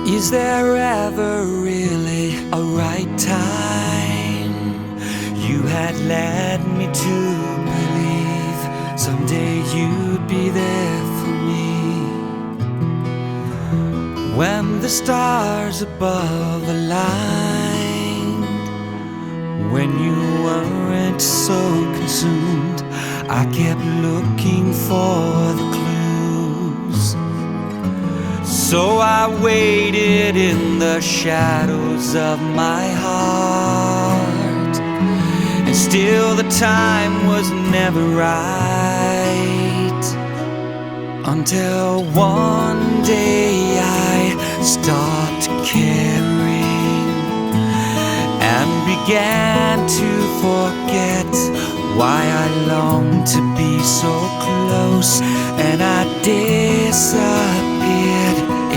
Is there ever really a right time? You had led me to believe someday you'd be there for me. When the stars above aligned, when you weren't so consumed, I kept looking for the clues. So I waited in the shadows of my heart, and still the time was never right, until one day I stopped caring and began to forget why I longed to be so close, and I disappeared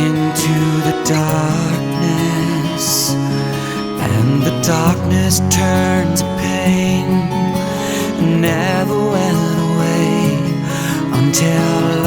into the darkness, and the darkness turned to pain, never went away until